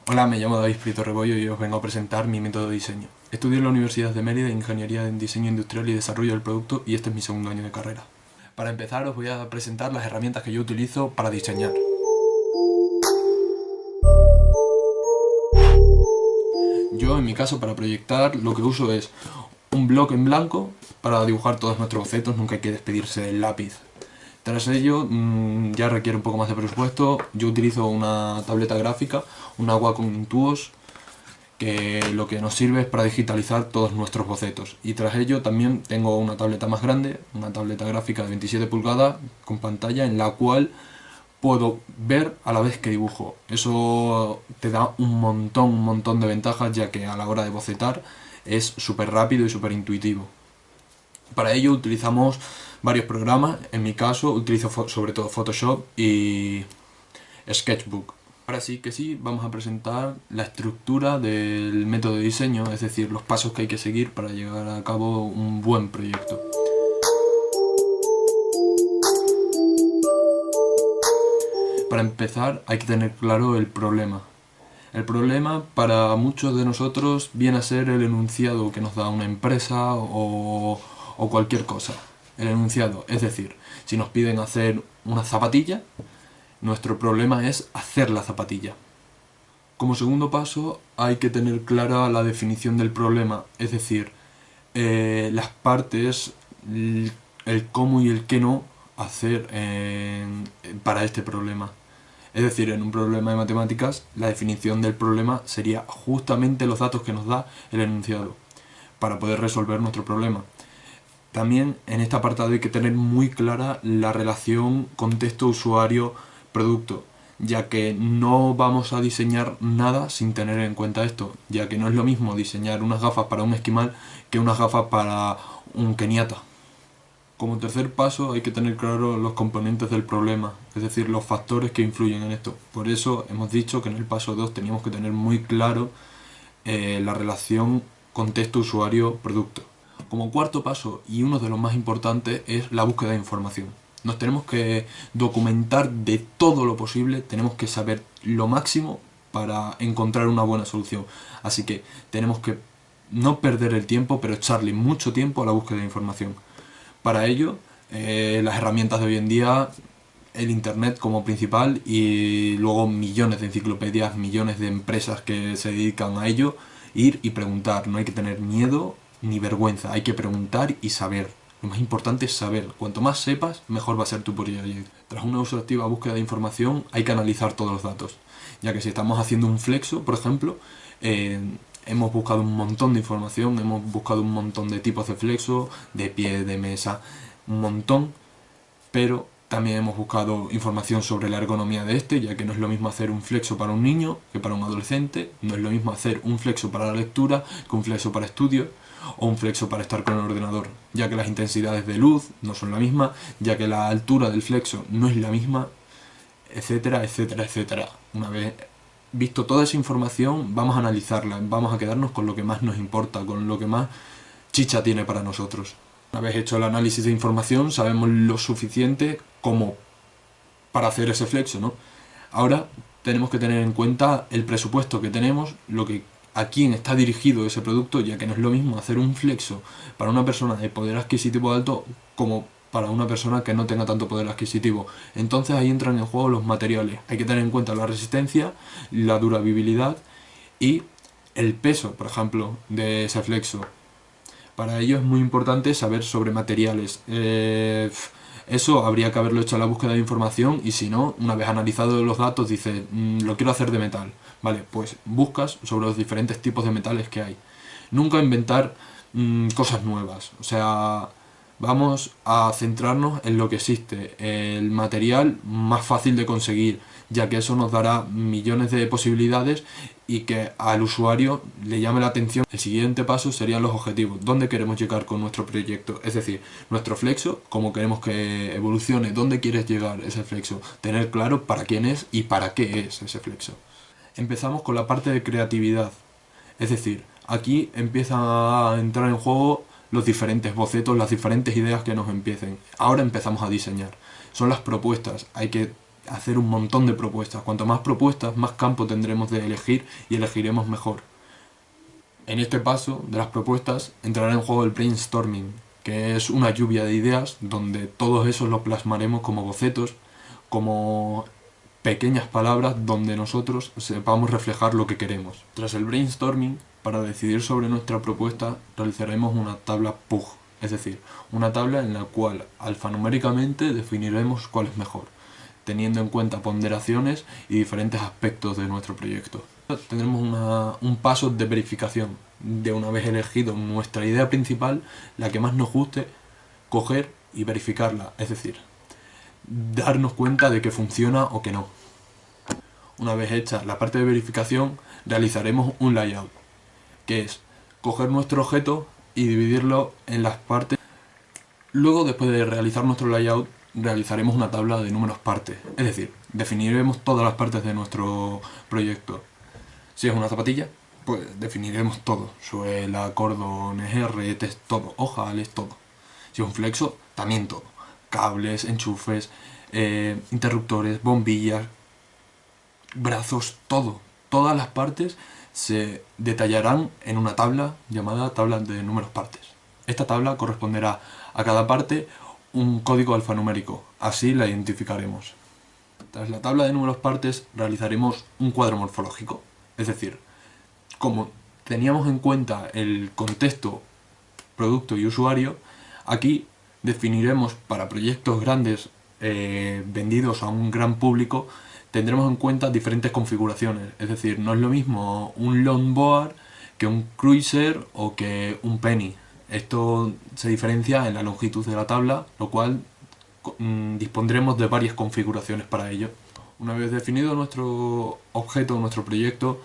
Hola, me llamo David Prieto Rebollo y os vengo a presentar mi método de diseño. Estudio en la Universidad de Mérida Ingeniería en Diseño Industrial y Desarrollo del Producto y este es mi segundo año de carrera. Para empezar os voy a presentar las herramientas que yo utilizo para diseñar. Yo en mi caso para proyectar lo que uso es un bloc en blanco para dibujar todos nuestros bocetos, nunca hay que despedirse del lápiz. Tras ello, ya requiere un poco más de presupuesto, yo utilizo una tableta gráfica, una Wacom Intuos, que lo que nos sirve es para digitalizar todos nuestros bocetos. Y tras ello también tengo una tableta más grande, una tableta gráfica de 27 pulgadas con pantalla en la cual puedo ver a la vez que dibujo. Eso te da un montón de ventajas, ya que a la hora de bocetar es súper rápido y súper intuitivo. Para ello utilizamos varios programas, en mi caso utilizo sobre todo Photoshop y Sketchbook. Ahora sí que sí, vamos a presentar la estructura del método de diseño, es decir, los pasos que hay que seguir para llevar a cabo un buen proyecto. Para empezar hay que tener claro el problema. El problema para muchos de nosotros viene a ser el enunciado que nos da una empresa o cualquier cosa. El enunciado, es decir, si nos piden hacer una zapatilla, nuestro problema es hacer la zapatilla. Como segundo paso hay que tener clara la definición del problema, es decir, las partes, el cómo y el qué no hacer para este problema. Es decir, en un problema de matemáticas, la definición del problema sería justamente los datos que nos da el enunciado para poder resolver nuestro problema. También en este apartado hay que tener muy clara la relación contexto-usuario-producto, ya que no vamos a diseñar nada sin tener en cuenta esto, ya que no es lo mismo diseñar unas gafas para un esquimal que unas gafas para un keniata. Como tercer paso hay que tener claro los componentes del problema, es decir, los factores que influyen en esto. Por eso hemos dicho que en el paso 2 teníamos que tener muy claro la relación contexto-usuario-producto. Como cuarto paso, y uno de los más importantes, es la búsqueda de información. Nos tenemos que documentar de todo lo posible, tenemos que saber lo máximo para encontrar una buena solución. Así que tenemos que no perder el tiempo, pero echarle mucho tiempo a la búsqueda de información. Para ello, las herramientas de hoy en día, el internet como principal y luego millones de enciclopedias, millones de empresas que se dedican a ello, ir y preguntar, no hay que tener miedo ni vergüenza, hay que preguntar y saber. Lo más importante es saber, cuanto más sepas, mejor va a ser tu proyecto. Tras una exhaustiva búsqueda de información hay que analizar todos los datos, ya que si estamos haciendo un flexo, por ejemplo, hemos buscado un montón de información, hemos buscado un montón de tipos de flexo, de pie, de mesa, un montón, pero también hemos buscado información sobre la ergonomía de este, ya que no es lo mismo hacer un flexo para un niño que para un adolescente, no es lo mismo hacer un flexo para la lectura que un flexo para estudio, o un flexo para estar con el ordenador, ya que las intensidades de luz no son la misma, ya que la altura del flexo no es la misma, etcétera, etcétera, etcétera. Una vez visto toda esa información, vamos a analizarla, vamos a quedarnos con lo que más nos importa, con lo que más chicha tiene para nosotros. Una vez hecho el análisis de información, sabemos lo suficiente como para hacer ese flexo, ¿no? Ahora tenemos que tener en cuenta el presupuesto que tenemos, a quién está dirigido ese producto, ya que no es lo mismo hacer un flexo para una persona de poder adquisitivo alto como para una persona que no tenga tanto poder adquisitivo. Entonces ahí entran en juego los materiales. Hay que tener en cuenta la resistencia, la durabilidad y el peso, por ejemplo, de ese flexo. Para ello es muy importante saber sobre materiales. Eso habría que haberlo hecho a la búsqueda de información y si no, una vez analizado los datos, dices, lo quiero hacer de metal. Vale, pues buscas sobre los diferentes tipos de metales que hay. Nunca inventar cosas nuevas. O sea, vamos a centrarnos en lo que existe, el material más fácil de conseguir, ya que eso nos dará millones de posibilidades y que al usuario le llame la atención. El siguiente paso serían los objetivos, dónde queremos llegar con nuestro proyecto, es decir, nuestro flexo, cómo queremos que evolucione, dónde quieres llegar ese flexo, tener claro para quién es y para qué es ese flexo. Empezamos con la parte de creatividad, es decir, aquí empiezan a entrar en juego los diferentes bocetos, las diferentes ideas que nos empiecen. Ahora empezamos a diseñar. Son las propuestas. Hay que hacer un montón de propuestas. Cuanto más propuestas, más campo tendremos de elegir y elegiremos mejor. En este paso de las propuestas entrará en juego el brainstorming, que es una lluvia de ideas donde todos esos los plasmaremos como bocetos, como pequeñas palabras donde nosotros sepamos reflejar lo que queremos. Tras el brainstorming, para decidir sobre nuestra propuesta, realizaremos una tabla PUG, es decir, una tabla en la cual alfanuméricamente definiremos cuál es mejor, teniendo en cuenta ponderaciones y diferentes aspectos de nuestro proyecto. Tendremos un paso de verificación, de una vez elegido nuestra idea principal, la que más nos guste, coger y verificarla, es decir, darnos cuenta de que funciona o que no. Una vez hecha la parte de verificación, realizaremos un layout, que es coger nuestro objeto y dividirlo en las partes. Luego, después de realizar nuestro layout, realizaremos una tabla de números partes, es decir, definiremos todas las partes de nuestro proyecto. Si es una zapatilla, pues definiremos todo, suela, cordones, herretes, todo, ojales, todo. Si es un flexo, también todo, cables, enchufes, interruptores, bombillas, brazos, todo. Todas las partes se detallarán en una tabla llamada tabla de números partes. Esta tabla corresponderá a cada parte un código alfanumérico, así la identificaremos. Tras la tabla de números partes realizaremos un cuadro morfológico, es decir, como teníamos en cuenta el contexto, producto y usuario, aquí definiremos para proyectos grandes vendidos a un gran público, tendremos en cuenta diferentes configuraciones. Es decir, no es lo mismo un longboard que un cruiser o que un penny. Esto se diferencia en la longitud de la tabla, lo cual dispondremos de varias configuraciones para ello. Una vez definido nuestro objeto, nuestro proyecto,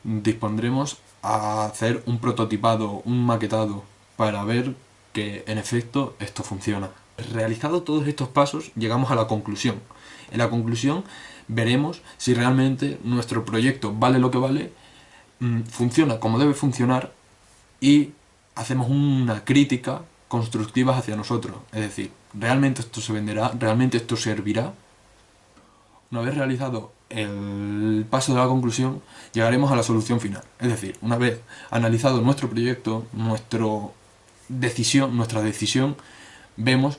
dispondremos a hacer un prototipado, un maquetado, para ver que en efecto esto funciona. Realizados todos estos pasos, llegamos a la conclusión. En la conclusión veremos si realmente nuestro proyecto vale lo que vale, funciona como debe funcionar y hacemos una crítica constructiva hacia nosotros. Es decir, ¿realmente esto se venderá? ¿Realmente esto servirá? Una vez realizado el paso de la conclusión, llegaremos a la solución final. Es decir, una vez analizado nuestro proyecto, nuestra decisión, vemos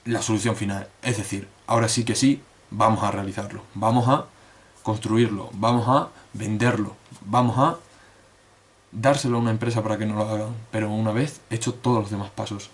la solución final. Es decir, ahora sí que sí, vamos a realizarlo, vamos a construirlo, vamos a venderlo, vamos a dárselo a una empresa para que nos lo hagan, pero una vez hecho todos los demás pasos.